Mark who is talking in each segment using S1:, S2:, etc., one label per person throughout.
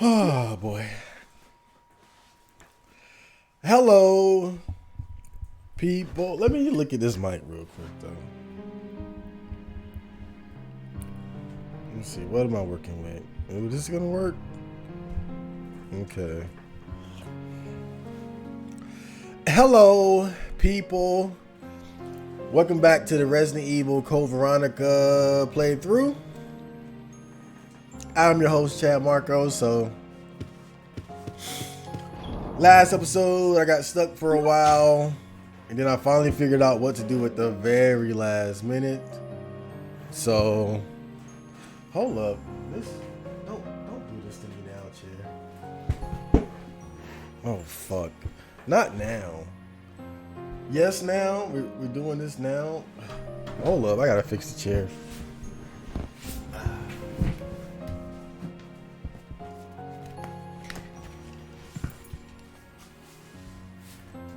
S1: Oh boy. Hello, people. Let me look at this mic real quick though. Let me see. What am I working with? Is this gonna work? Okay. Hello, people. Welcome back to the Resident Evil Code Veronica playthrough. I'm your host, Chad Marco. So, last episode, I got stuck for a while, and then I finally figured out what to do at the very last minute. So, hold up. Don't do this to me now, chair. Oh fuck. Not now. Yes, now. We're doing this now. Hold up, I gotta fix the chair.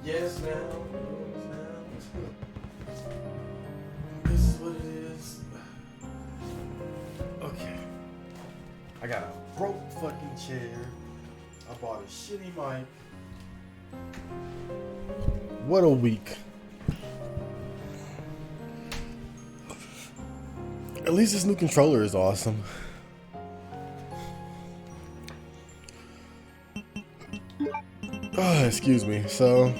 S1: Yes, now. This is what it is. Okay. I got a broke fucking chair. I bought a shitty mic. What a week. At least this new controller is awesome. Oh, excuse me. So,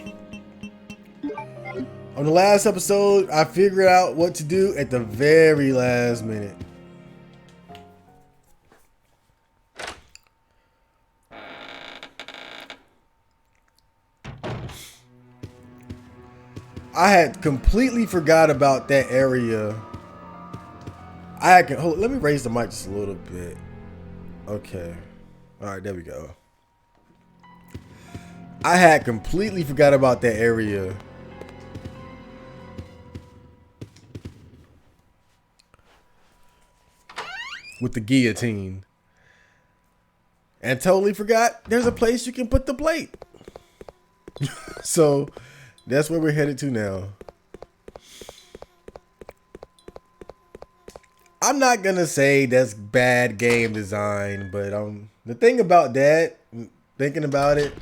S1: on the last episode, I figured out what to do at the very last minute. I had completely forgot about that area. Let me raise the mic just a little bit. Okay. All right, there we go. I had completely forgot about that area. With the guillotine. And totally forgot there's a place you can put the plate. So, that's where we're headed to now. I'm not gonna say that's bad game design, but the thing about that, thinking about it,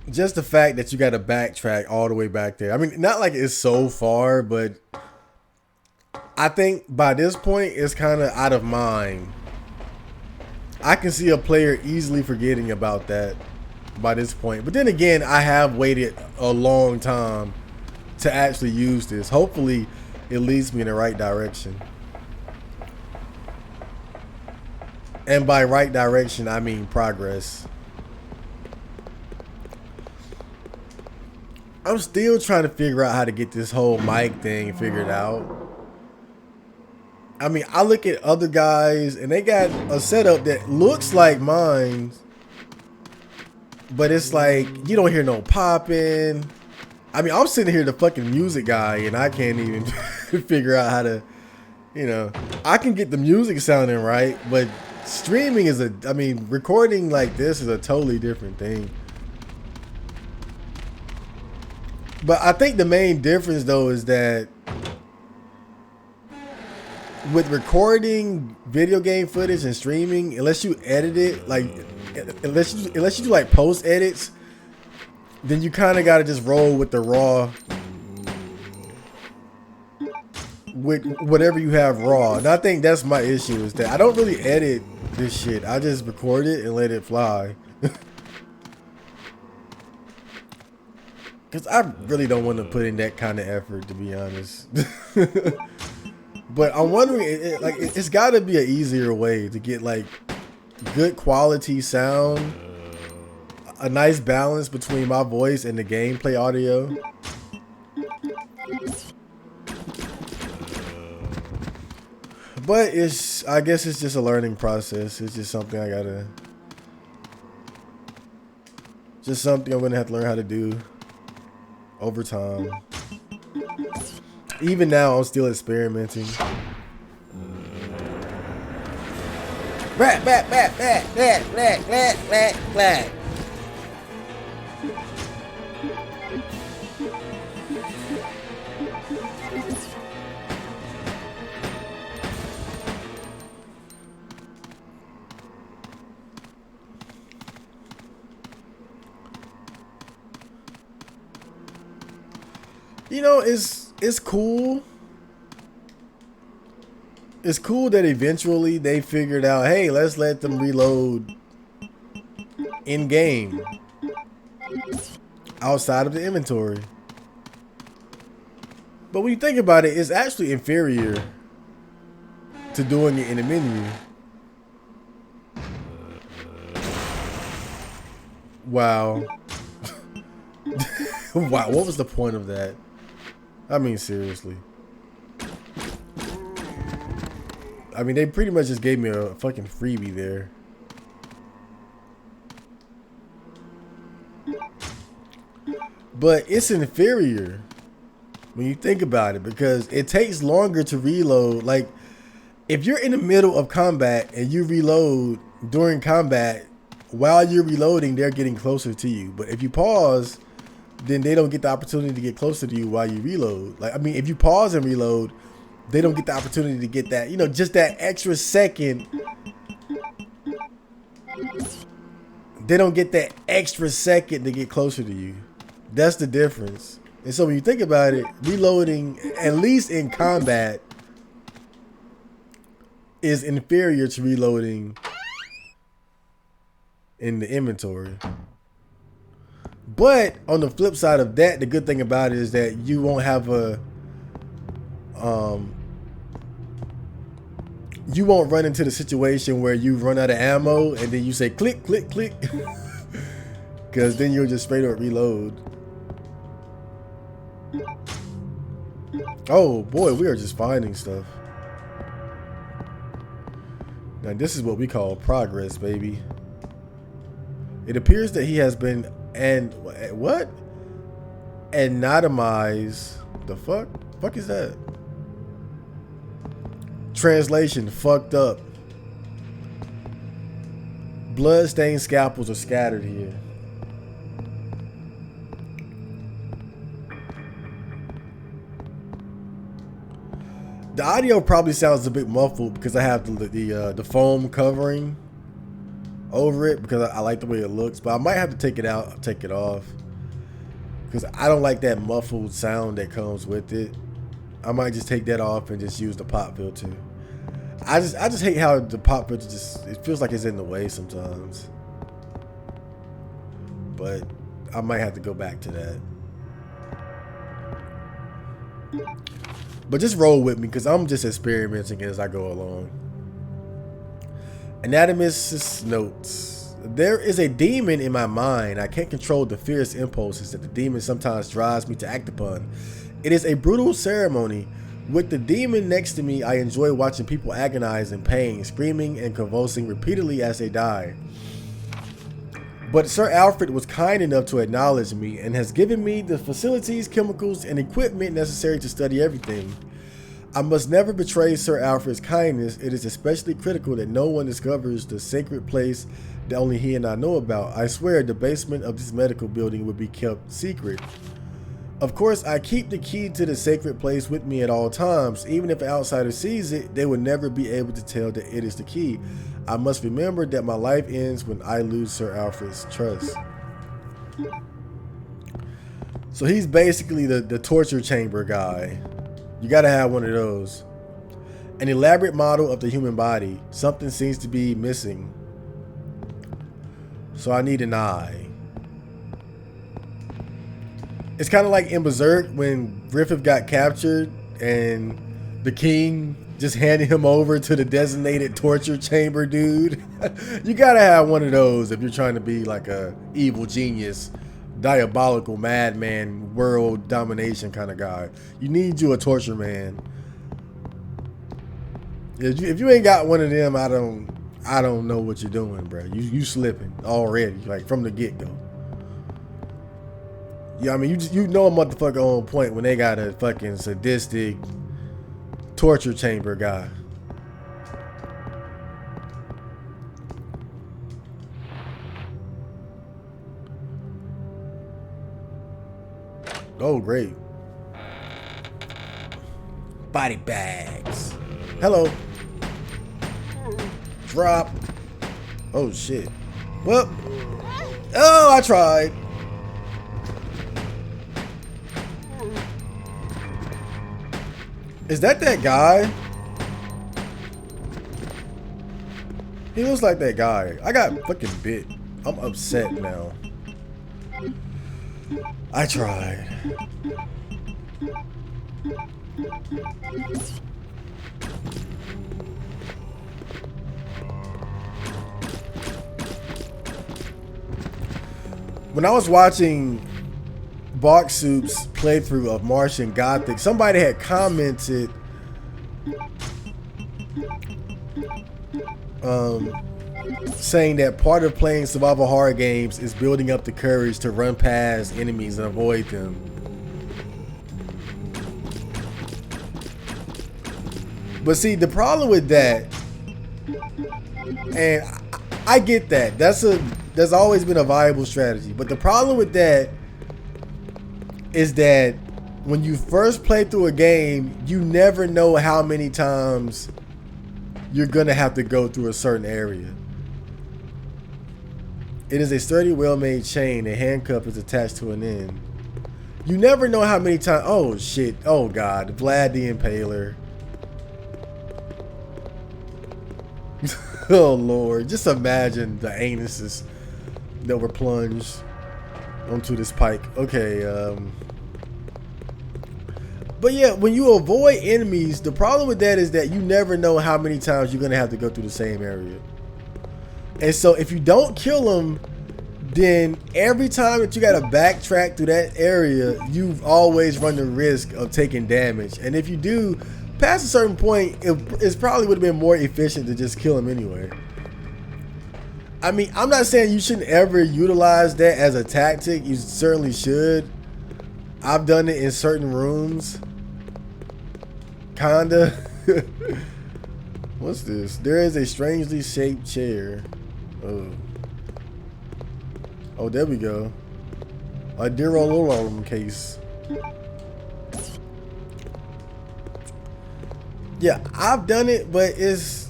S1: just the fact that you got to backtrack all the way back there. I mean, not like it's so far, but I think by this point it's kind of out of mind. I can see a player easily forgetting about that by this point. But then again, I have waited a long time to actually use this. Hopefully, it leads me in the right direction. And by right direction, I mean progress. I'm still trying to figure out how to get this whole mic thing figured out. I mean, I look at other guys and they got a setup that looks like mine, but it's like you don't hear no popping. I mean, I'm sitting here the fucking music guy and I can't even figure out how to, I can get the music sounding right, but streaming is recording like this is a totally different thing. But I think the main difference though is that with recording video game footage and streaming, unless you edit it, unless you do like post edits, then you kind of got to just roll with the raw, with whatever you have raw. And I think that's my issue, is that I don't really edit this shit. I just record it and let it fly. Because I really don't want to put in that kind of effort, to be honest. But I'm wondering, it's got to be an easier way to get like good quality sound, a nice balance between my voice and the gameplay audio. But I guess it's just a learning process. It's just something I'm gonna have to learn how to do over time. Even now, I'm still experimenting. Rat, rat, rat, rat, rat, rat, rat, rat, rat. You know, it's cool. It's cool that eventually they figured out, hey, let's let them reload in game outside of the inventory. But when you think about it, it's actually inferior to doing it in the menu. Wow. Wow, what was the point of that? I mean, seriously. I mean, they pretty much just gave me a fucking freebie there. But it's inferior when you think about it, because it takes longer to reload. Like, if you're in the middle of combat and you reload during combat, while you're reloading, they're getting closer to you. But if you pause, then they don't get the opportunity to get closer to you while you reload. Like, I mean, if you pause and reload, they don't get the opportunity to get that, you know, just that extra second. They don't get that extra second to get closer to you. That's the difference. And so when you think about it, reloading, at least in combat, is inferior to reloading in the inventory. But on the flip side of that, the good thing about it is that you won't have a you won't run into the situation where you run out of ammo and then you say click, click, click. Because then you'll just straight up reload. Oh boy, we are just finding stuff. Now this is what we call progress, baby. It appears that he has been what? Anatomized. The fuck? Fuck is that? Translation, fucked up. Blood-stained scalpels are scattered here. The audio probably sounds a bit muffled because I have the foam covering over it because I like the way it looks, but I might have to take it out, take it off, because I don't like that muffled sound that comes with it. I might just take that off and just use the pop filter. I just hate how the pop filter it feels like it's in the way sometimes. But I might have to go back to that. But just roll with me because I'm just experimenting as I go along. Anatomist's notes. There is a demon in my mind. I can't control the fierce impulses that the demon sometimes drives me to act upon. It is a brutal ceremony. With the demon next to me, I enjoy watching people agonize in pain, screaming and convulsing repeatedly as they die. But Sir Alfred was kind enough to acknowledge me and has given me the facilities, chemicals, and equipment necessary to study everything. I must never betray Sir Alfred's kindness. It is especially critical that no one discovers the sacred place that only he and I know about. I swear the basement of this medical building will be kept secret. Of course, I keep the key to the sacred place with me at all times. Even if an outsider sees it, they will never be able to tell that it is the key. I must remember that my life ends when I lose Sir Alfred's trust. So he's basically the torture chamber guy. You gotta have one of those. An elaborate model of the human body. Something seems to be missing. So I need an eye. It's kind of like in Berserk when Redfield got captured and the king just handed him over to the designated torture chamber dude. You gotta have one of those if you're trying to be like a evil genius, diabolical madman, world domination kind of guy. You need you a torture man. If you ain't got one of them, I don't know what you're doing, bro. You slipping already, like from the get-go. Yeah, I mean, you know a motherfucker on point when they got a fucking sadistic torture chamber guy. Oh, great. Body bags. Hello. Drop. Oh, shit. Well. Oh, I tried. Is that guy? He looks like that guy. I got fucking bit. I'm upset now. I tried. When I was watching Bark Soup's playthrough of Martian Gothic, somebody had commented saying that part of playing survival horror games is building up the courage to run past enemies and avoid them. But see, the problem with that, and I get that, that's always been a viable strategy, but the problem with that is that when you first play through a game, you never know how many times you're gonna have to go through a certain area. It is a sturdy, well-made chain. A handcuff is attached to an end. You never know how many times. Oh shit! Oh god! Vlad the Impaler. Oh lord! Just imagine the anuses that were plunged onto this pike. Okay. But yeah, when you avoid enemies, the problem with that is that you never know how many times you're gonna have to go through the same area. And so if you don't kill them, then every time that you gotta backtrack through that area, you've always run the risk of taking damage. And if you do, past a certain point, it probably would have been more efficient to just kill him anyway. I mean, I'm not saying you shouldn't ever utilize that as a tactic. You certainly should. I've done it in certain rooms. Kinda. What's this? There is a strangely shaped chair. Oh, there we go. A Dirololum case. Yeah, I've done it, but it's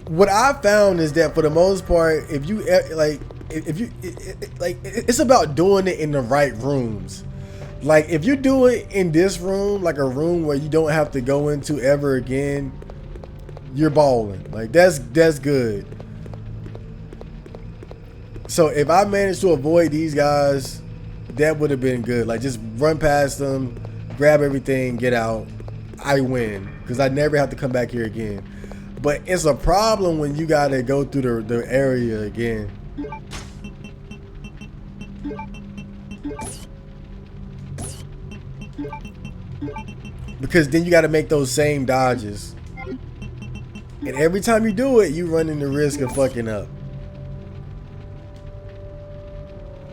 S1: what I found is that for the most part, if you like, it's about doing it in the right rooms. Like if you do it in this room, like a room where you don't have to go into ever again, you're balling. Like that's good. So if I managed to avoid these guys, that would have been good. Like just run past them, grab everything, get out. I win because I never have to come back here again. But it's a problem when you gotta go through the area again. Because then you gotta make those same dodges. And every time you do it, you run in the risk of fucking up.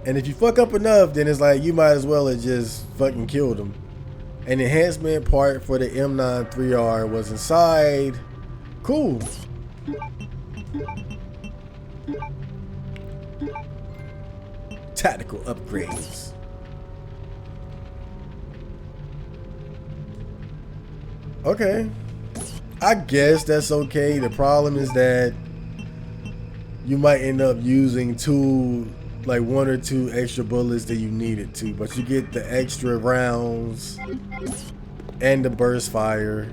S1: And if you fuck up enough, then it's like you might as well have just fucking killed him. An enhancement part for the M9 3R was inside. Cool. Tactical upgrades. Okay. I guess that's okay. The problem is that you might end up using like one or two extra bullets that you needed to, but you get the extra rounds and the burst fire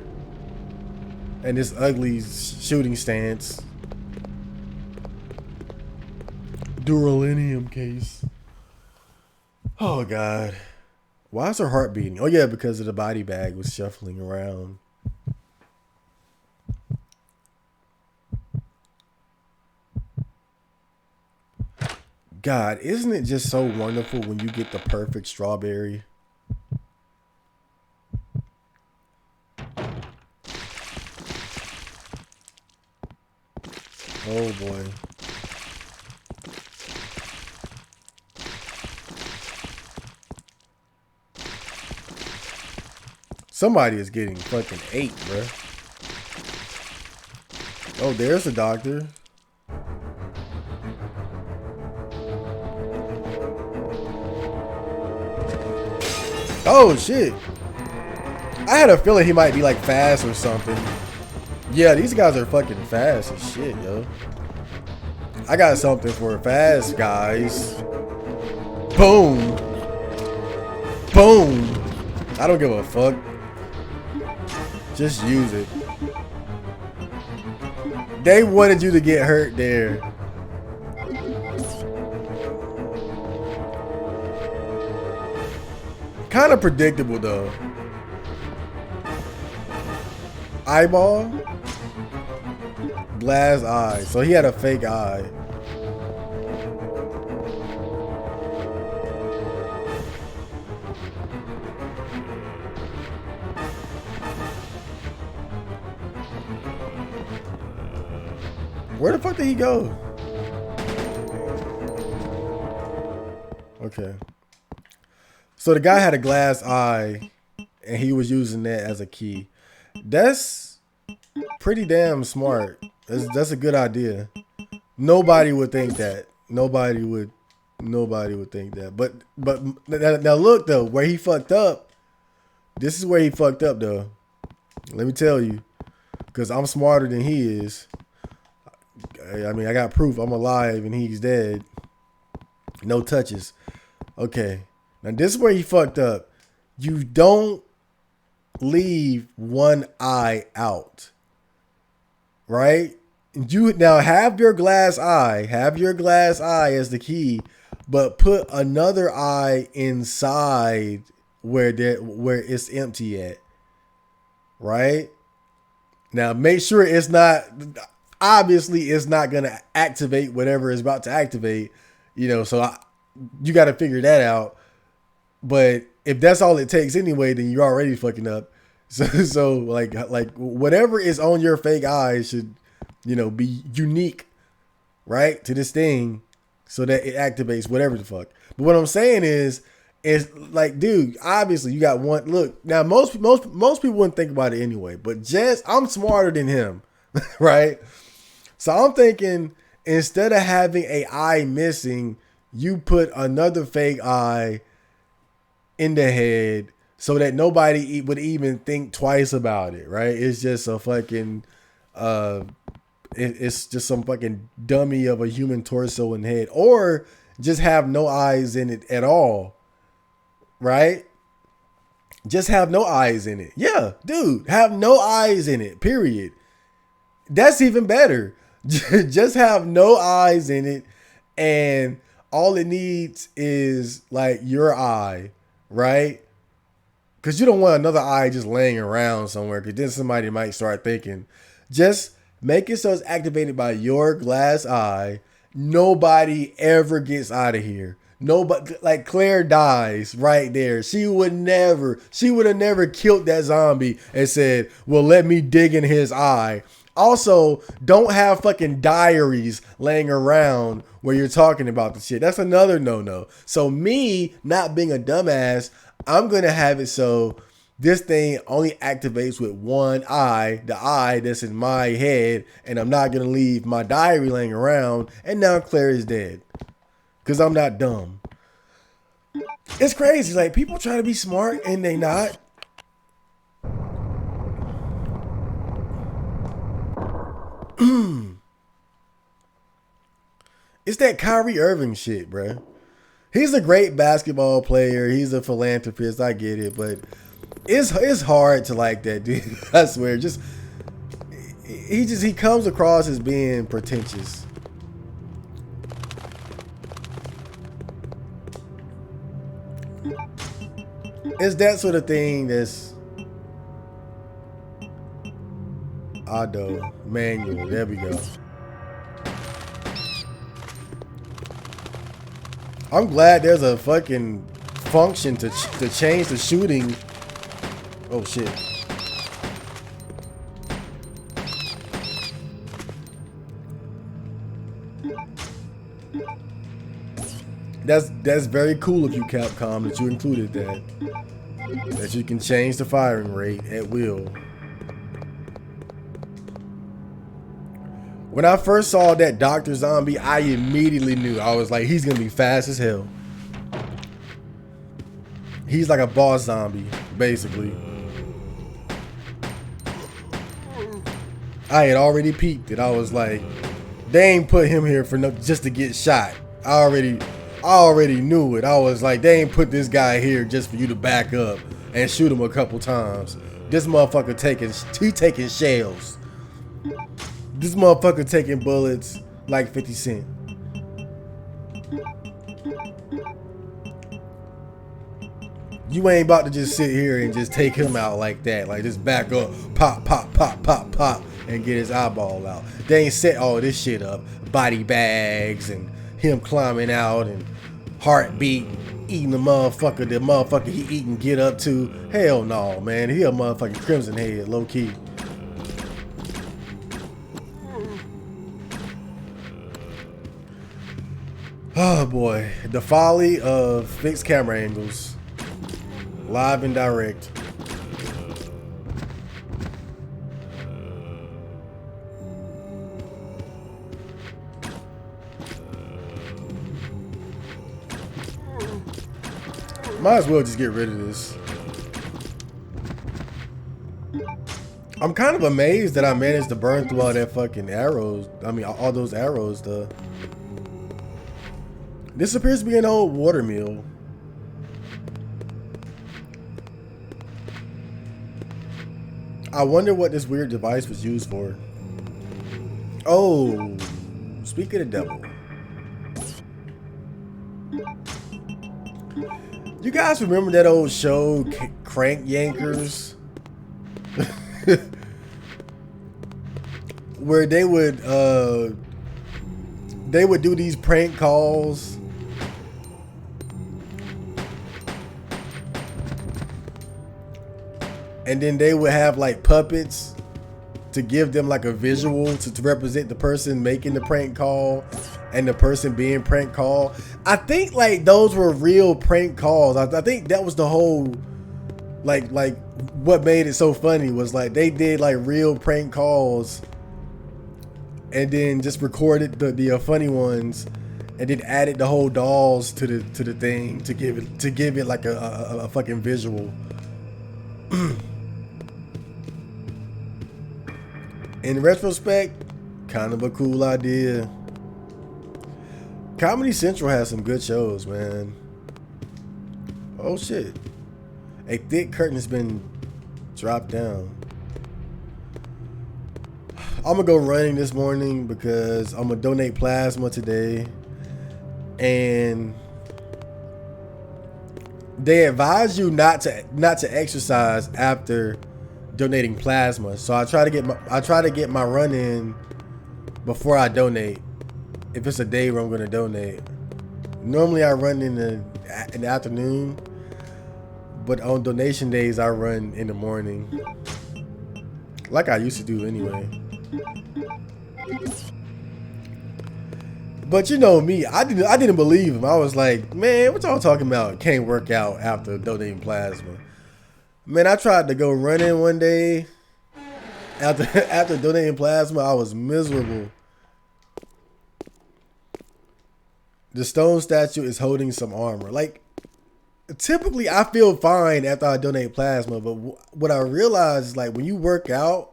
S1: and this ugly shooting stance. Duralinium case. Oh god. Why is her heart beating? Oh yeah, because of the body bag was shuffling around. God, isn't it just so wonderful when you get the perfect strawberry? Oh boy. Somebody is getting fucking ate, bruh. Oh, there's the doctor. Oh shit. I had a feeling he might be like fast or something. Yeah, these guys are fucking fast as shit, yo. I got something for fast guys. Boom. Boom. I don't give a fuck. Just use it. They wanted you to get hurt there. Kind of predictable though. Eyeball? Glass eye. So he had a fake eye. Where the fuck did he go? Okay. So the guy had a glass eye and he was using that as a key. That's pretty damn smart. That's a good idea. Nobody would think that. Nobody would think that. But now look though, where he fucked up. This is where he fucked up though. Let me tell you. Because I'm smarter than he is. I mean, I got proof I'm alive and he's dead. No touches. Okay. Now this is where he fucked up. You don't leave one eye out. Right? You now have your glass eye. Have your glass eye as the key, but put another eye inside where it's empty at. Right? Now make sure it's not, obviously it's not going to activate whatever is about to activate, you know, so you got to figure that out. But if that's all it takes anyway, then you're already fucking up. So like whatever is on your fake eye should, you know, be unique, right, to this thing so that it activates whatever the fuck. But what I'm saying is like, dude, obviously you got one. Look, now most people wouldn't think about it anyway, but I'm smarter than him, right? So I'm thinking instead of having an eye missing, you put another fake eye in the head so that nobody would even think twice about it, right? It's just a fucking, it's just some fucking dummy of a human torso and head, or just have no eyes in it at all, right? Just have no eyes in it. Yeah, dude, have no eyes in it, period. That's even better. Just have no eyes in it, and all it needs is like your eye, right? Because you don't want another eye just laying around somewhere, because then somebody might start thinking. Just make it so it's activated by your glass eye. Nobody ever gets out of here. Nobody, like Claire dies right there. She would have never killed that zombie and said, well, let me dig in his eye. Also, don't have fucking diaries laying around where you're talking about the shit. That's another no-no. So me not being a dumbass, I'm going to have it so this thing only activates with one eye, the eye that's in my head, and I'm not going to leave my diary laying around, and now Claire is dead. Because I'm not dumb. It's crazy. Like, people try to be smart, and they not. It's that Kyrie Irving shit, bro. He's a great basketball player. He's a philanthropist. I get it, but it's hard to like that dude. I swear. He comes across as being pretentious. It's that sort of thing that's auto manual. There we go. I'm glad there's a fucking function to change the shooting. Oh shit. That's very cool of you, Capcom, that you included that. That you can change the firing rate at will. When I first saw that Dr. Zombie, I immediately knew. I was like, he's gonna be fast as hell. He's like a boss zombie, basically. I had already peeked it. I was like, they ain't put him here for no just to get shot. I already knew it. I was like, they ain't put this guy here just for you to back up and shoot him a couple times. This motherfucker taking shells. This motherfucker taking bullets like 50 Cent. You ain't about to just sit here and just take him out like that. Like, just back up, pop, pop, pop, pop, pop, and get his eyeball out. They ain't set all this shit up. Body bags and him climbing out and heartbeat, eating the motherfucker he eating get up to. Hell no, man. He a motherfucking Crimson Head, low key. Oh boy. The folly of fixed camera angles. Live and direct. Might as well just get rid of this. I'm kind of amazed that I managed to burn through all that fucking arrows. I mean, all those arrows, though. This appears to be an old water mill. I wonder what this weird device was used for. Oh, speak of the devil. You guys remember that old show, Crank Yankers? Where they would do these prank calls. And then they would have like puppets to give them like a visual to represent the person making the prank call and the person being prank called. I think like those were real prank calls. I think that was the whole like what made it so funny was like they did like real prank calls and then just recorded the funny ones and then added the whole dolls to the thing to give it like a fucking visual. In retrospect, kind of a cool idea. Comedy Central has some good shows, man. Oh shit. A thick curtain has been dropped down. I'm gonna go running this morning because I'm gonna donate plasma today. And they advise you not to exercise after donating plasma. So I try to get my run in before I donate. If it's a day where I'm gonna donate. Normally I run in the afternoon, but on donation days I run in the morning, like I used to do anyway. But you know me, I didn't believe him. I was like, man, what y'all talking about? Can't work out after donating plasma. Man, I tried to go running one day. After donating plasma, I was miserable. The stone statue is holding some armor. Like, typically I feel fine after I donate plasma, but what I realized is like when you work out,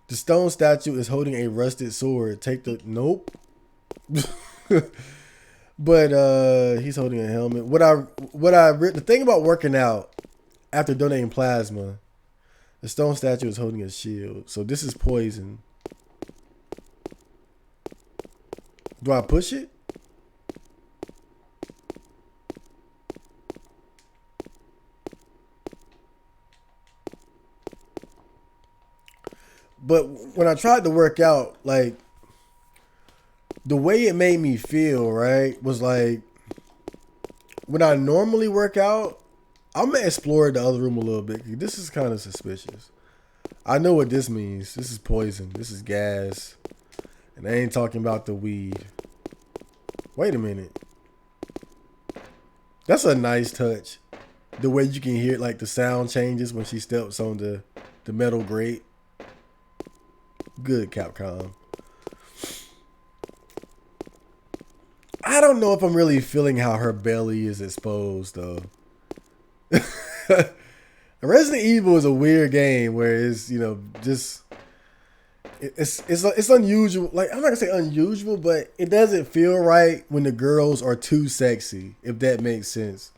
S1: the stone statue is holding a rusted sword. Nope. But he's holding a helmet. The thing about working out after donating plasma, the stone statue is holding a shield. So this is poison. Do I push it? But when I tried to work out, like, the way it made me feel, right, was like, when I normally work out, I'm going to explore the other room a little bit. This is kind of suspicious. I know what this means. This is poison. This is gas. And I ain't talking about the weed. Wait a minute. That's a nice touch. The way you can hear, like, the sound changes when she steps on the metal grate. Good, Capcom. I don't know if I'm really feeling how her belly is exposed though. Resident Evil is a weird game where it's, you know, just it's unusual. Like, I'm not gonna say unusual, but it doesn't feel right when the girls are too sexy, if that makes sense.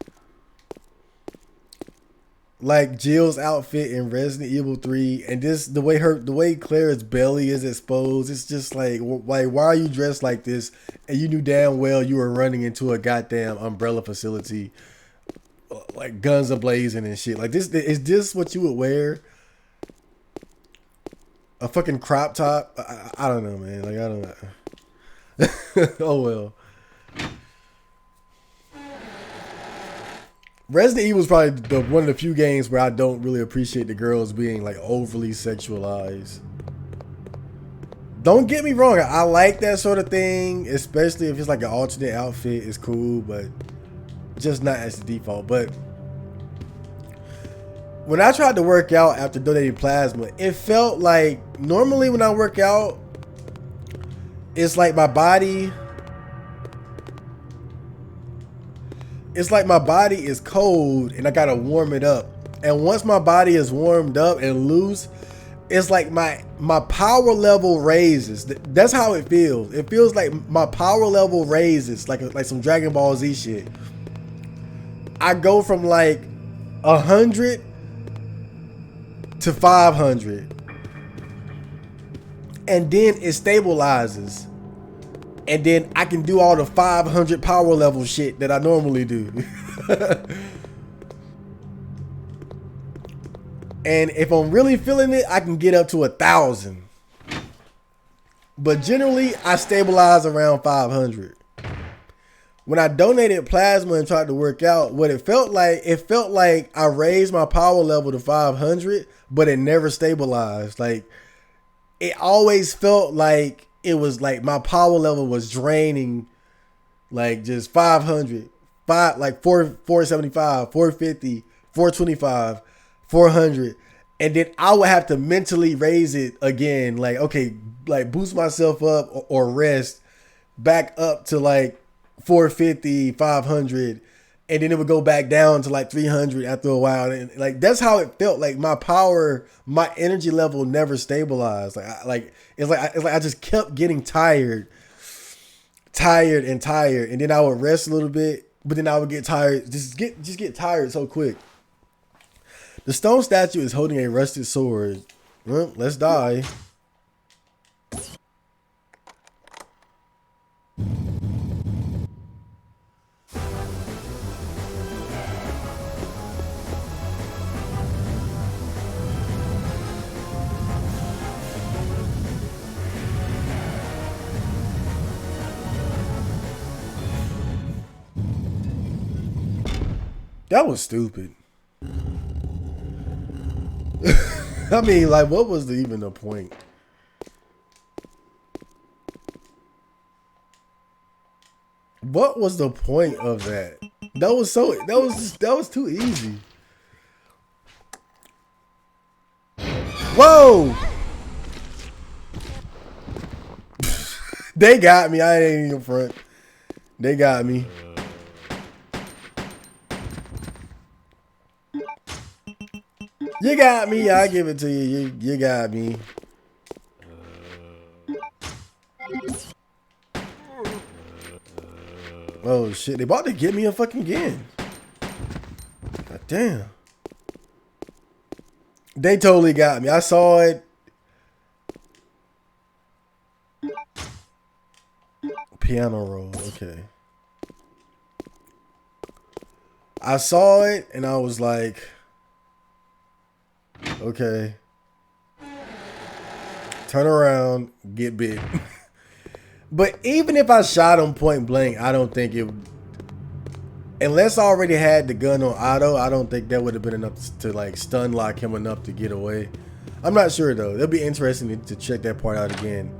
S1: Like Jill's outfit in Resident Evil 3, and this the way Claire's belly is exposed. It's just like why are you dressed like this? And you knew damn well you were running into a goddamn umbrella facility, like guns ablazing and shit. Like this is this what you would wear? A fucking crop top? I don't know, man. Like, I don't know. Oh well. Resident Evil is probably one of the few games where I don't really appreciate the girls being like overly sexualized. Don't get me wrong, I like that sort of thing, especially if it's like an alternate outfit. It's cool, but just not as the default. But when I tried to work out after donating plasma, it felt like normally when I work out, it's like my body. It's like my body is cold and I gotta warm it up. And once my body is warmed up and loose, it's like my power level raises. That's how it feels. It feels like my power level raises, like some Dragon Ball Z shit. I go from like 100 to 500, and then it stabilizes. And then I can do all the 500 power level shit that I normally do. And if I'm really feeling it, I can get up to 1,000. But generally, I stabilize around 500. When I donated plasma and tried to work out, what it felt like I raised my power level to 500, but it never stabilized. Like, it always felt like it was like my power level was draining, like just 500, like 475, 450, 425, 400. And then I would have to mentally raise it again. Like, okay, like boost myself up or rest back up to like 450, 500. And then it would go back down to like 300 after a while. And like, that's how it felt. Like my power, my energy level never stabilized. It's like I just kept getting tired. And then I would rest a little bit, but then I would get tired. Just get tired so quick. The stone statue is holding a rusted sword. Well, let's die. That was stupid. I mean, like, what was even the point? What was the point of that? That was too easy. Whoa! They got me. I ain't even front. They got me. You got me. I give it to you. You got me. Oh shit! They about to get me a fucking again. God damn. They totally got me. I saw it. Piano roll. Okay. I saw it and I was like, okay. Turn around, get bit. But even if I shot him point blank, I don't think it would. Unless I already had the gun on auto, I don't think that would have been enough to like stun lock him enough to get away. I'm not sure though. It'll be interesting to check that part out again.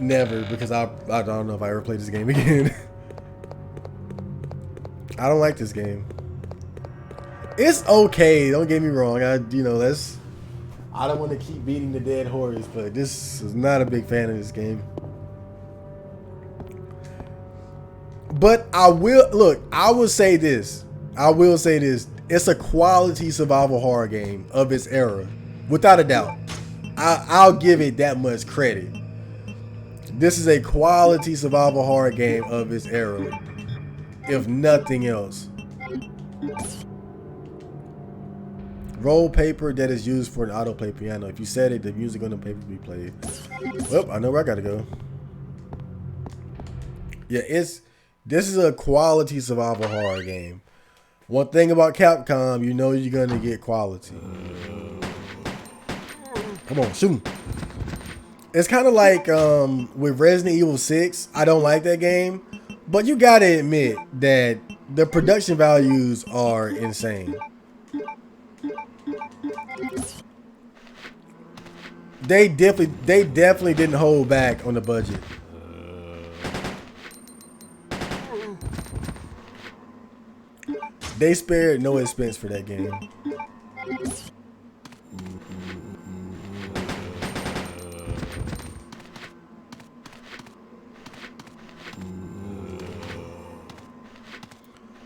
S1: Never, because I don't know if I ever play this game again. I don't like this game. It's okay. Don't get me wrong. I don't want to keep beating the dead horse, but this is not a big fan of this game. But I will say this. It's a quality survival horror game of its era, without a doubt. I'll give it that much credit. This is a quality survival horror game of its era, if nothing else. Roll paper that is used for an autoplay piano. If you set it, the music on the paper will be played. Well, I know where I gotta go. Yeah, this is a quality survival horror game. One thing about Capcom, you know you're gonna get quality. Come on, shoot him. It's kind of like with Resident Evil 6. I don't like that game, but you gotta admit that the production values are insane. They definitely didn't hold back on the budget. They spared no expense for that game.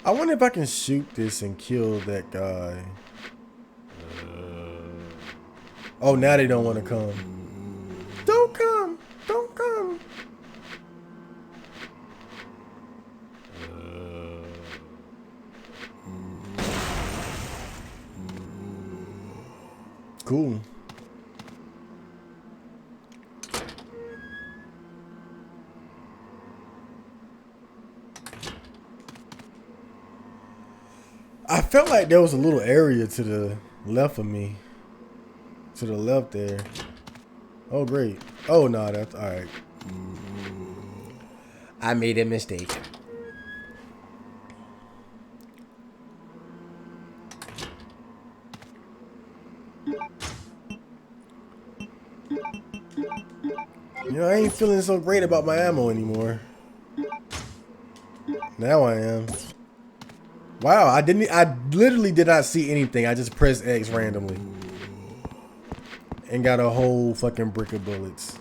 S1: I wonder if I can shoot this and kill that guy. Oh, now they don't want to come. Don't come. Don't come. Cool. I felt like there was a little area to the left of me. To the left there. Oh, great. Oh, no, that's all right. I made a mistake. You know, I ain't feeling so great about my ammo anymore. Now I am. Wow, I literally did not see anything. I just pressed X randomly. And got a whole fucking brick of bullets.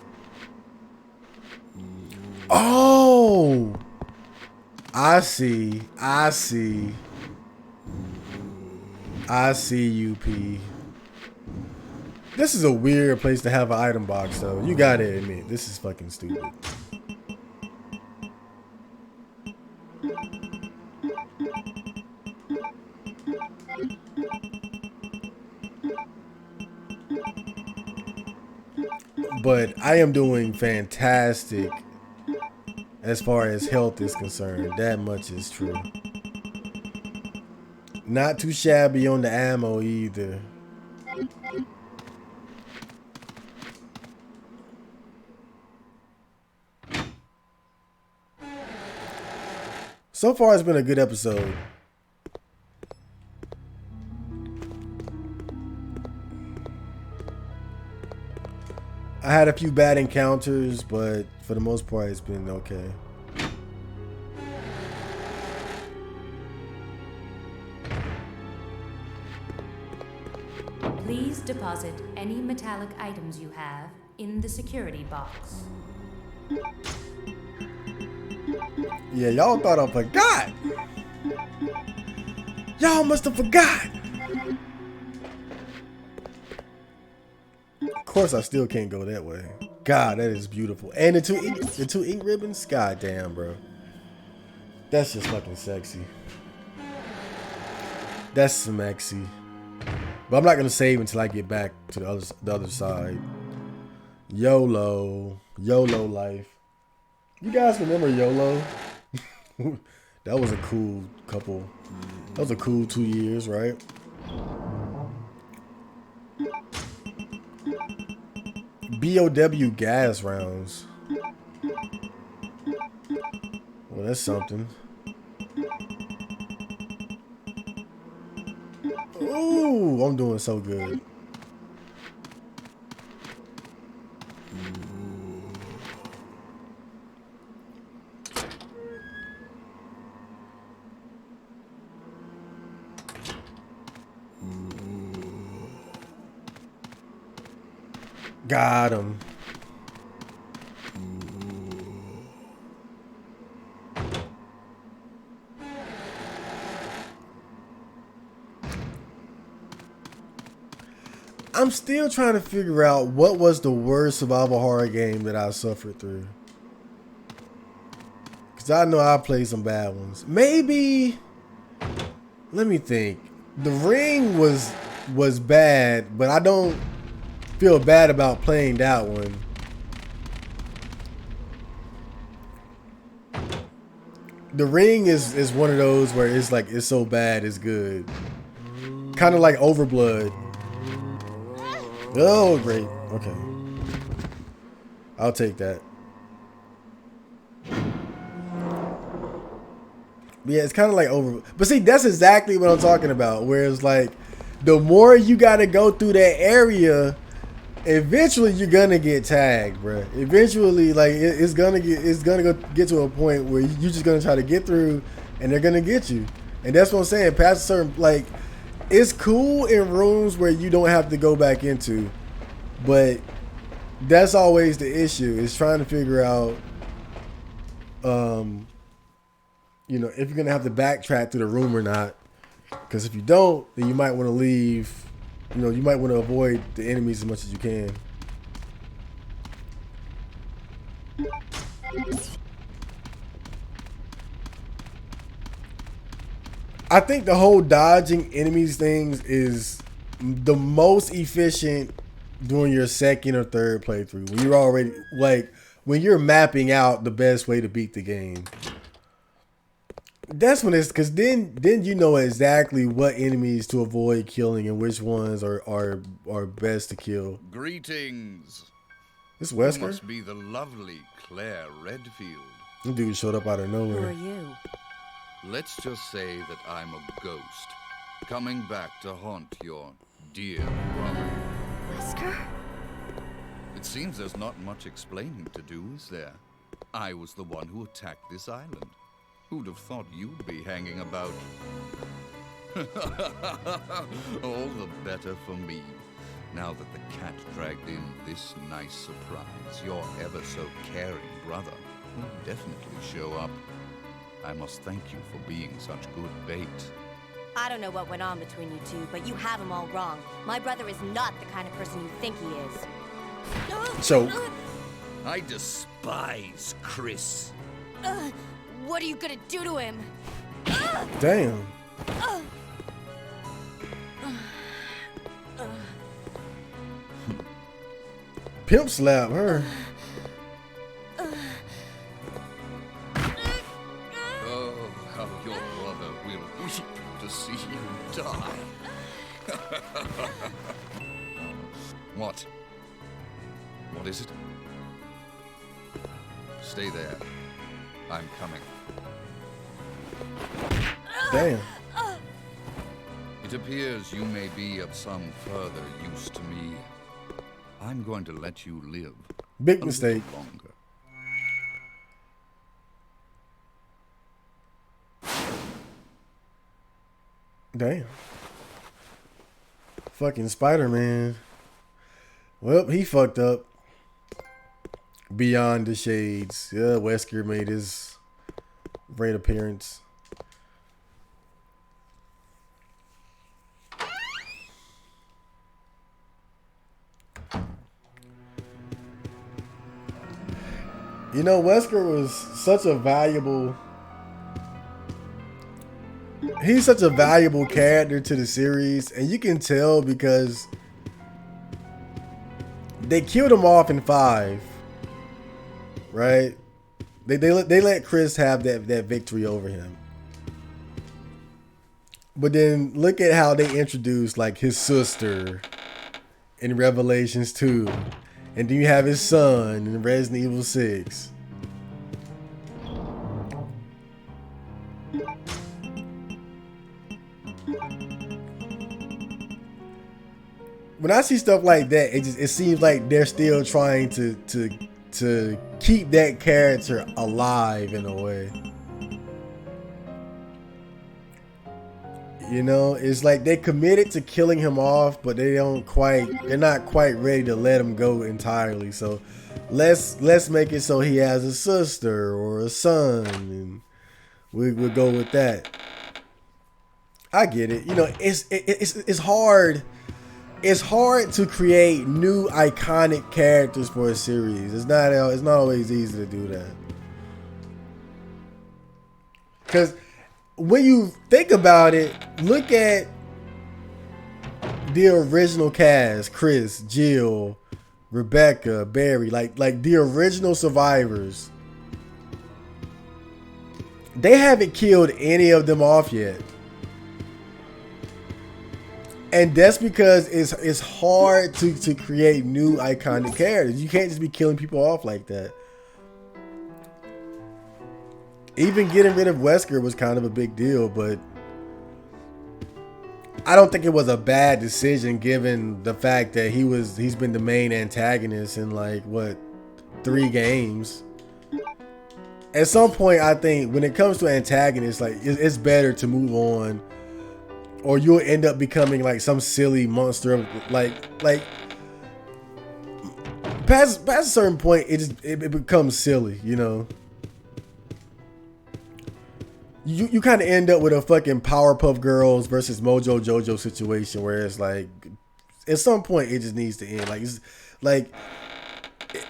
S1: Oh! I see. I see. I see you, P. This is a weird place to have an item box, though. You gotta admit, this is fucking stupid. But I am doing fantastic as far as health is concerned. That much is true. Not too shabby on the ammo either. So far, it's been a good episode. I had a few bad encounters, but for the most part, it's been okay.
S2: Please deposit any metallic items you have in the security box.
S1: Yeah, y'all thought I forgot. Y'all must have forgot. Of course, I still can't go that way. God, that is beautiful. And the two ink ribbons. God damn, bro. That's just fucking sexy. That's smexy. But I'm not gonna save until I get back to the other side. YOLO life. You guys remember YOLO? That was a cool couple. That was a cool 2 years, right? BOW gas rounds. Well, that's something. Ooh, I'm doing so good. Got him. I'm still trying to figure out what was the worst survival horror game that I suffered through. Because I know I played some bad ones. Maybe, let me think. The Ring was bad, but I don't feel bad about playing that one. The Ring is one of those where it's like it's so bad it's good. Kind of like Overblood. Oh, great. Okay. I'll take that. Yeah, it's kind of like Overblood. But see, that's exactly what I'm talking about. Where it's like, the more you got to go through that area, eventually you're gonna get tagged, bro. Eventually, like it's gonna get to a point where you're just gonna try to get through, and they're gonna get you. And that's what I'm saying. Past a certain, like, it's cool in rooms where you don't have to go back into, but that's always the issue. Is trying to figure out, you know, if you're gonna have to backtrack through the room or not. Because if you don't, then you might want to leave. You know, you might want to avoid the enemies as much as you can. I think the whole dodging enemies things is the most efficient during your second or third playthrough. When you're already, like, when you're mapping out the best way to beat the game. That's when it's, because then you know exactly what enemies to avoid killing and which ones are best to kill.
S3: Greetings.
S1: This Wesker?
S3: You must be the lovely Claire Redfield.
S1: This dude showed up out of
S2: Who
S1: nowhere.
S2: are you?
S3: Let's just say that I'm a ghost, coming back to haunt your dear brother.
S2: Wesker?
S3: It seems there's not much explaining to do, is there? I was the one who attacked this island. Who'd have thought you'd be hanging about? All the better for me. Now that the cat dragged in this nice surprise, your ever so caring brother will definitely show up. I must thank you for being such good bait.
S4: I don't know what went on between you two, but you have him all wrong. My brother is not the kind of person you think he is.
S1: Choke.
S3: I despise Chris.
S4: What are you gonna do to him?
S1: Damn. Pimp slap her.
S3: Oh, how your brother will weep to see you die. What? What is it? Stay there. I'm coming.
S1: Damn.
S3: It appears you may be of some further use to me. I'm going to let you live.
S1: Big
S3: a
S1: mistake.
S3: little longer.
S1: Damn. Fucking Spider-Man. Well, he fucked up. Beyond the shades. Yeah, Wesker made his great appearance. You know, Wesker was such a valuable... He's such a valuable character to the series, and you can tell because they killed him off in 5, right? They let Chris have that victory over him, but then look at how they introduced like his sister in Revelations 2, and then you have his son in Resident Evil 6. When I see stuff like that, it seems like they're still trying to keep that character alive in a way. You know, it's like they committed to killing him off, but they're not quite ready to let him go entirely. So let's make it so he has a sister or a son, and we'll go with that. I get it. You know, it's hard it's hard to create new iconic characters for a series. It's not always easy to do that. Because when you think about it, look at the original cast: Chris, Jill, Rebecca, Barry, like the original survivors. They haven't killed any of them off yet. And that's because it's hard to create new iconic characters. You can't just be killing people off like that. Even getting rid of Wesker was kind of a big deal, but I don't think it was a bad decision given the fact that he's been the main antagonist in like what, 3 games. At some point, I think when it comes to antagonists, like it's better to move on, or you'll end up becoming like some silly monster of like past a certain point, it becomes silly, you know. You kind of end up with a fucking Powerpuff Girls versus Mojo Jojo situation where it's like, at some point it just needs to end. Like, it's like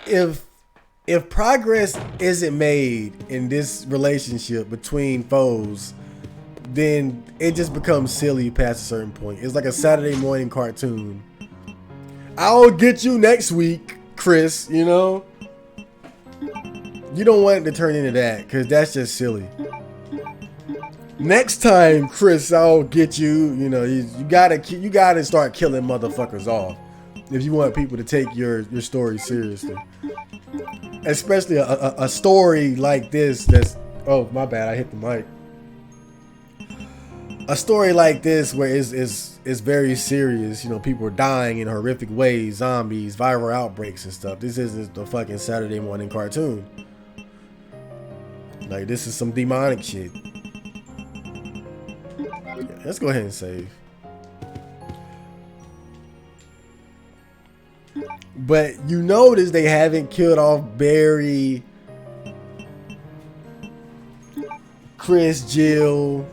S1: if progress isn't made in this relationship between foes, then it just becomes silly past a certain point. It's like a Saturday morning cartoon. I'll get you next week, Chris, you know? You don't want it to turn into that because that's just silly. Next time, Chris, I'll get you. You know, you gotta start killing motherfuckers off if you want people to take your story seriously. Especially a story like this that's, oh my bad, I hit the mic. A story like this where it's very serious. You know, people are dying in horrific ways, zombies, viral outbreaks and stuff. This isn't the fucking Saturday morning cartoon. Like, this is some demonic shit. Let's go ahead and save. But you notice they haven't killed off Barry, Chris, Jill,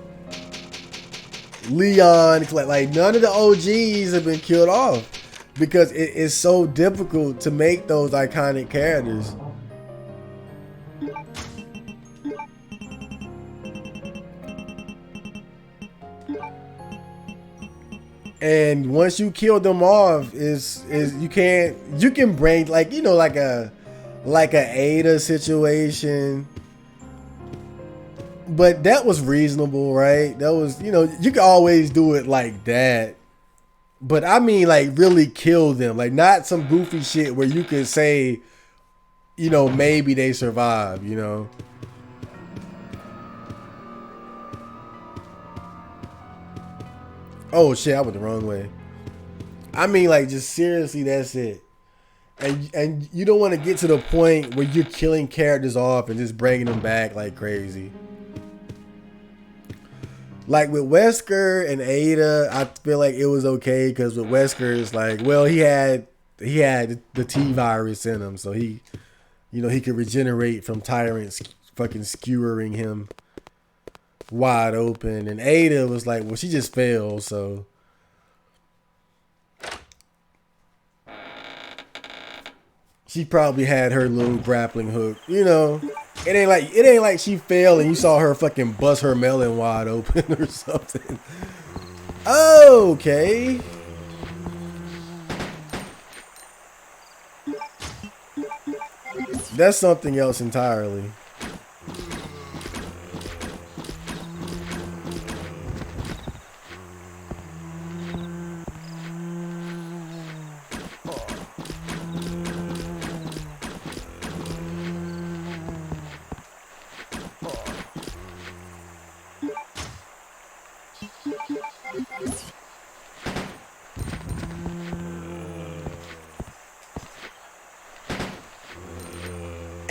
S1: Leon. Like none of the OGs have been killed off because it is so difficult to make those iconic characters. And once you kill them off, you can bring, like, you know, like a Ada situation. But that was reasonable, right? That was, you know, you can always do it like that. But I mean, like, really kill them. Like, not some goofy shit where you could say, you know, maybe they survive, you know. Oh shit, I went the wrong way. I mean, like, just seriously, that's it. And you don't want to get to the point where you're killing characters off and just bringing them back like crazy. Like with Wesker and Ada, I feel like it was okay because with Wesker, it's like, well, he had the T virus in him, so he, you know, he could regenerate from tyrants fucking skewering him wide open. And Ada was like, well, she just fell, so she probably had her little grappling hook, you know. It ain't like she fell and you saw her fucking bust her melon wide open or something. Okay. That's something else entirely.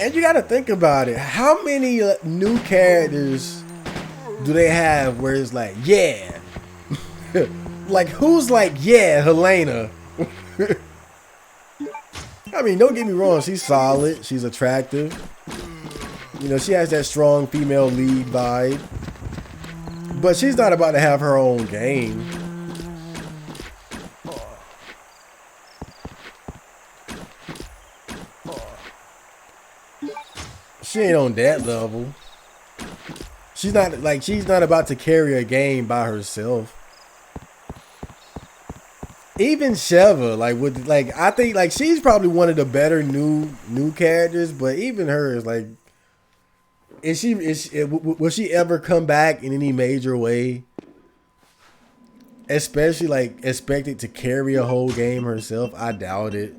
S1: And you gotta think about it. How many new characters do they have where it's like, yeah. Like, who's like, yeah, Helena? I mean, don't get me wrong. She's solid. She's attractive. You know, she has that strong female lead vibe. But she's not about to have her own game. She ain't on that level. She's not about to carry a game by herself. Even Sheva, I think she's probably one of the better new characters, but even her is like, will she ever come back in any major way? Especially expected to carry a whole game herself. I doubt it.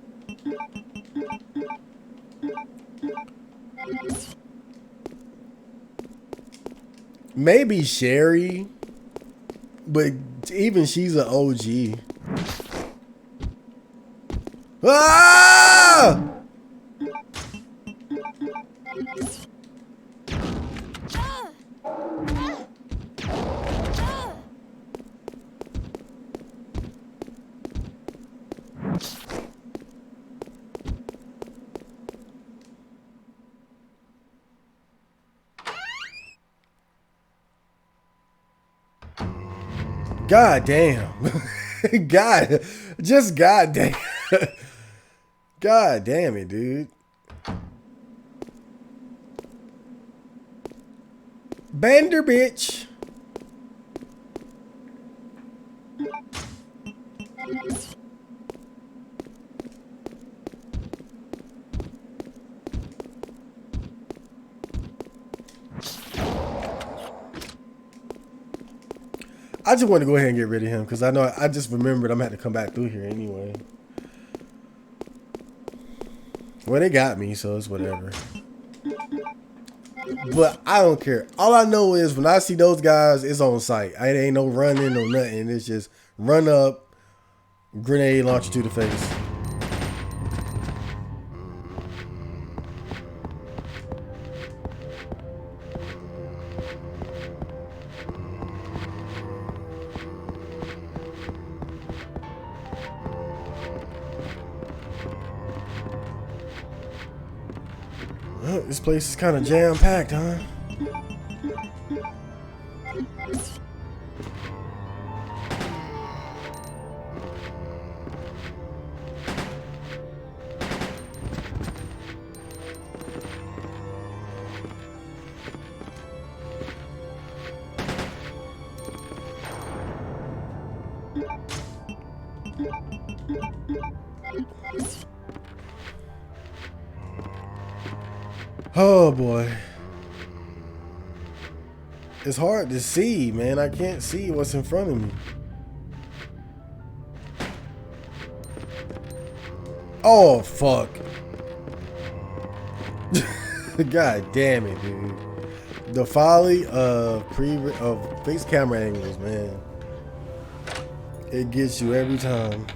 S1: Maybe Sherry, but even she's an OG. Ah! God damn. God damn. God damn it, dude. Bender, bitch. I just want to go ahead and get rid of him because I just remembered I'm gonna have to come back through here anyway. Well, they got me, so it's whatever. But I don't care. All I know is when I see those guys, it's on sight. It ain't no running, no nothing. It's just run up, grenade launcher to the face. This place is kind of jam-packed, huh? Oh boy. It's hard to see, man. I can't see what's in front of me. Oh fuck. God damn it, dude. The folly of fixed camera angles, man. It gets you every time.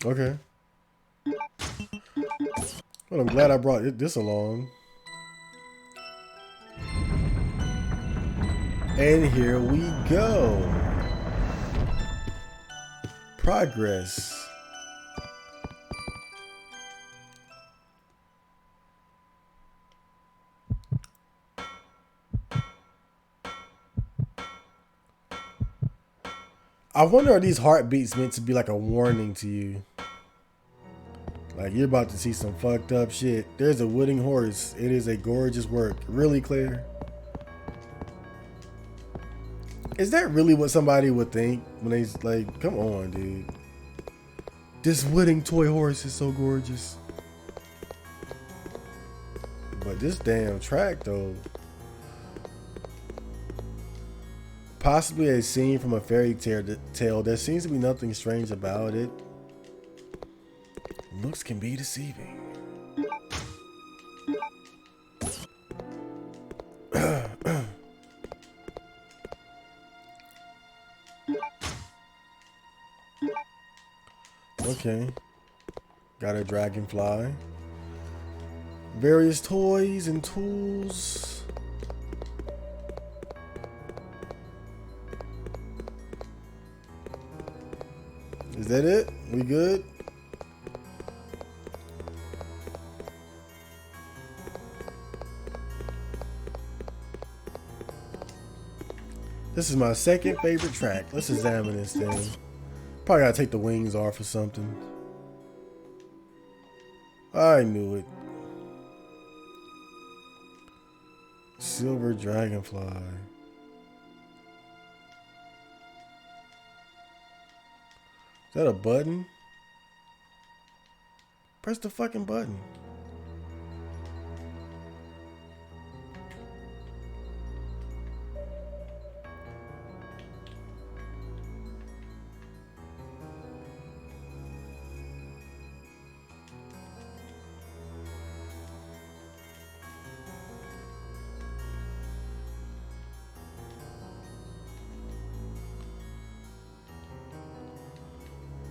S1: Okay. Well, I'm glad I brought this along. And here we go. Progress. I wonder, are these heartbeats meant to be like a warning to you? Like you're about to see some fucked up shit. There's a wooden horse. It is a gorgeous work. Really, Claire? Is that really what somebody would think when they like, come on, dude. This wooden toy horse is so gorgeous. But this damn track though. Possibly a scene from a fairy tale. There seems to be nothing strange about it. Looks can be deceiving. Okay. Got a dragonfly. Various toys and tools. Is that it? We good? This is my second favorite track. Let's examine this thing. Probably gotta take the wings off or something. I knew it. Silver dragonfly. Is that a button? Press the fucking button.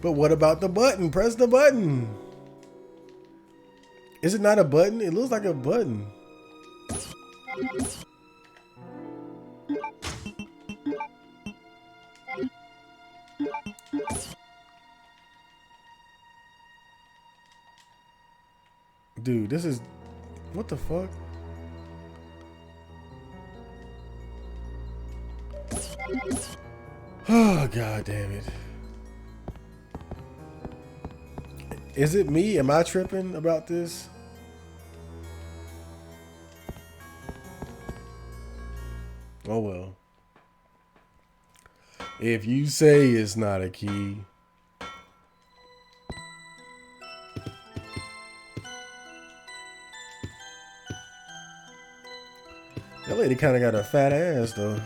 S1: But what about the button? Press the button. Is it not a button? It looks like a button. Dude, this is... What the fuck? Oh, god damn it. Is it me? Am I tripping about this? Oh well. If you say it's not a key. That lady kind of got a fat ass though.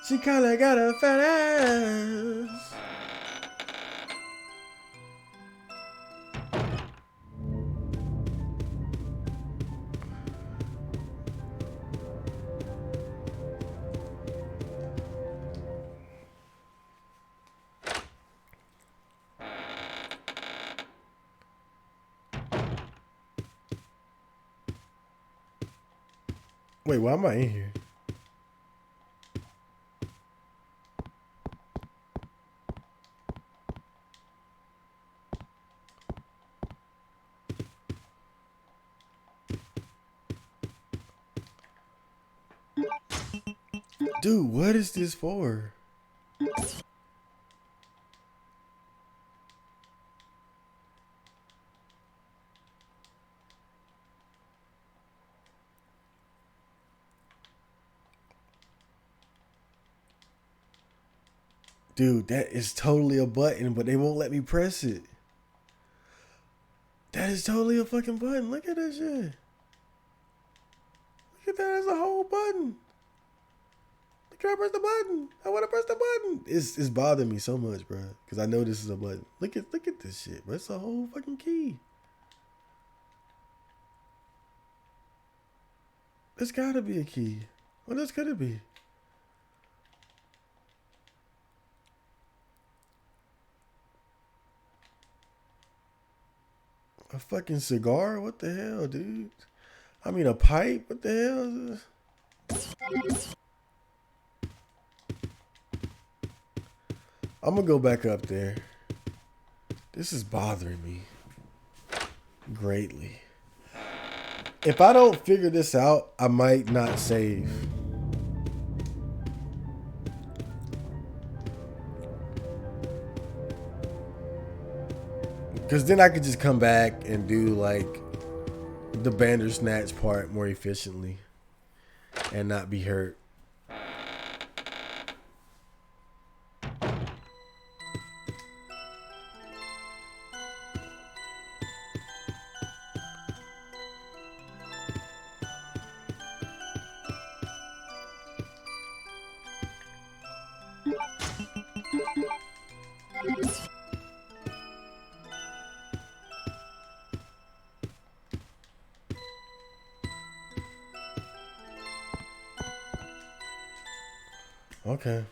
S1: She kind of got a fat ass. Wait, why am I in here? Dude, what is this for? Dude, that is totally a button, but they won't let me press it. That is totally a fucking button. Look at that shit. Look at that as a whole button. Can I press the button? I want to press the button. It's bothering me so much, bro. Because I know this is a button. Look at this shit, bro. It's a whole fucking key. There's gotta be a key. What else could it be? A fucking cigar? What the hell, dude? I mean, a pipe? What the hell? I'm gonna go back up there. This is bothering me greatly. If I don't figure this out, I might not save. Because then I could just come back and do like the Bandersnatch part more efficiently and not be hurt. Okay.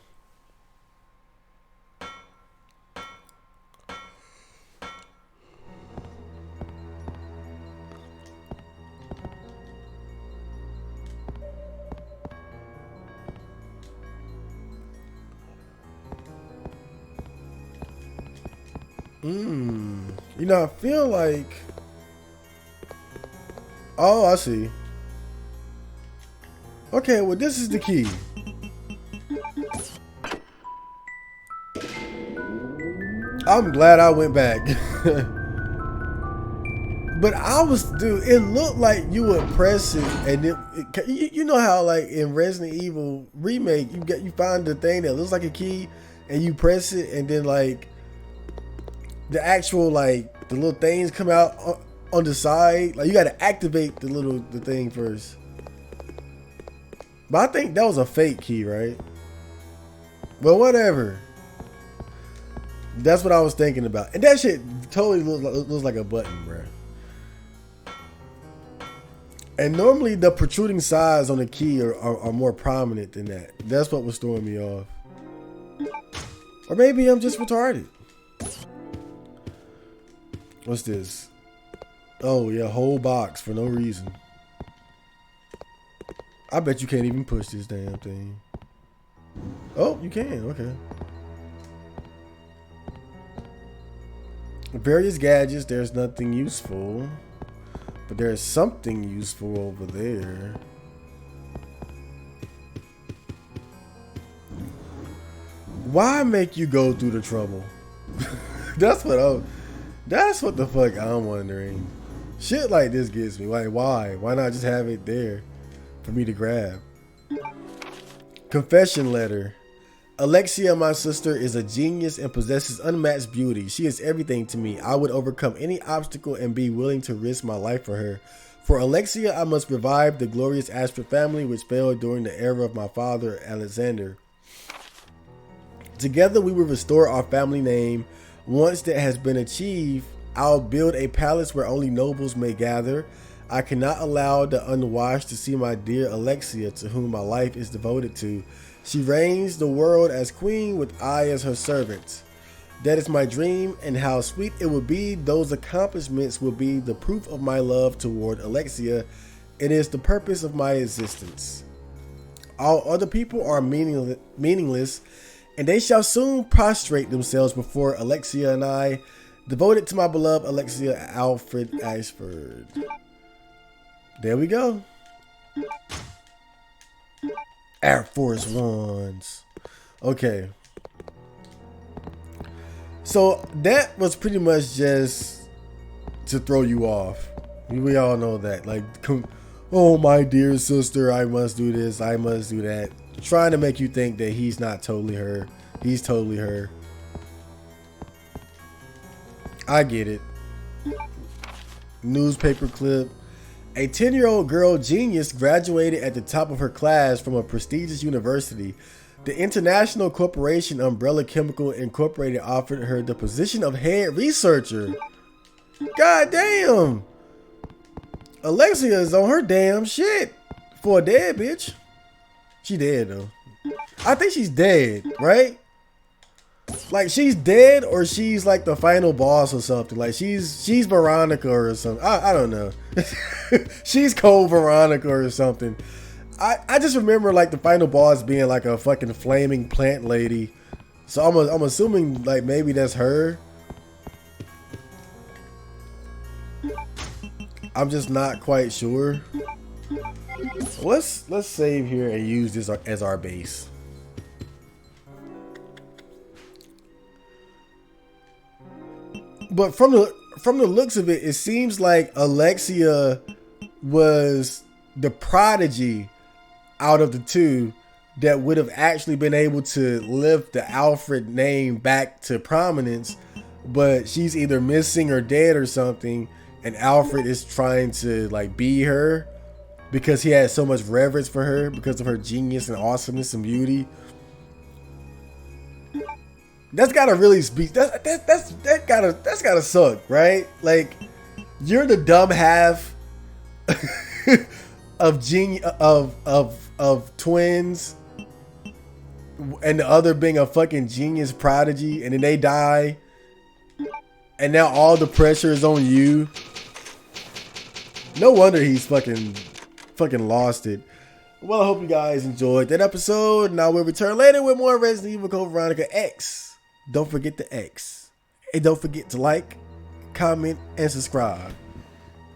S1: You know, I feel like. Oh, I see. Okay, well, this is the key. I'm glad I went back. But dude, it looked like you would press it, and you know how like in Resident Evil Remake, you find the thing that looks like a key, and you press it, and then like the actual like the little things come out on the side. Like you got to activate the thing first. But I think that was a fake key, right? Well, whatever. That's what I was thinking about, and that shit totally looks like a button, bro. And normally the protruding sides on the key are more prominent than that. That's what was throwing me off. Or maybe I'm just retarded. What's this? Oh yeah, whole box for no reason. I bet you can't even push this damn thing. Oh, you can, okay. Various gadgets, there's nothing useful. But there's something useful over there. Why make you go through the trouble? That's what the fuck I'm wondering. Shit like this gets me. Like, why? Why not just have it there for me to grab? Confession letter. Alexia, my sister, is a genius and possesses unmatched beauty. She is everything to me. I would overcome any obstacle and be willing to risk my life for her. For Alexia, I must revive the glorious Aspert family which failed during the era of my father, Alexander. Together we will restore our family name. Once that has been achieved, I'll build a palace where only nobles may gather. I cannot allow the unwashed to see my dear Alexia, to whom my life is devoted to. She reigns the world as queen with I as her servant. That is my dream, and how sweet it will be. Those accomplishments will be the proof of my love toward Alexia. It is the purpose of my existence. All other people are meaningless, and they shall soon prostrate themselves before Alexia and I, devoted to my beloved Alexia Alfred Ashford. There we go. Air Force Ones. Okay. So that was pretty much just to throw you off. We all know that. Like, oh my dear sister, I must do this, I must do that. Trying to make you think that he's not totally her. He's totally her. I get it. Newspaper clip. A 10-year-old girl genius graduated at the top of her class from a prestigious university. The International Corporation Umbrella Chemical Incorporated offered her the position of head researcher. God damn. Alexia is on her damn shit for a dead bitch. She dead though. I think she's dead, right? Like she's dead, or she's like the final boss or something. Like she's Veronica or something. I don't know. She's cold Veronica or something. I just remember like the final boss being like a fucking flaming plant lady. So I'm assuming like maybe that's her. I'm just not quite sure. Let's save here and use this as our base. But from the looks of it, it seems like Alexia was the prodigy out of the two that would have actually been able to lift the Alfred name back to prominence, but she's either missing or dead or something, and Alfred is trying to like be her because he has so much reverence for her because of her genius and awesomeness and beauty. That's gotta really speak. That's gotta suck, right? Like, you're the dumb half of twins, and the other being a fucking genius prodigy, and then they die, and now all the pressure is on you. No wonder he's fucking lost it. Well, I hope you guys enjoyed that episode. Now we'll return later with more Resident Evil Code Veronica X. Don't forget the X. And don't forget to like, comment, and subscribe.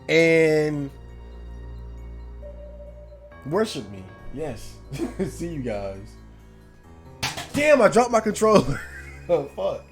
S1: And worship me. Yes. See you guys. Damn, I dropped my controller. Oh, fuck.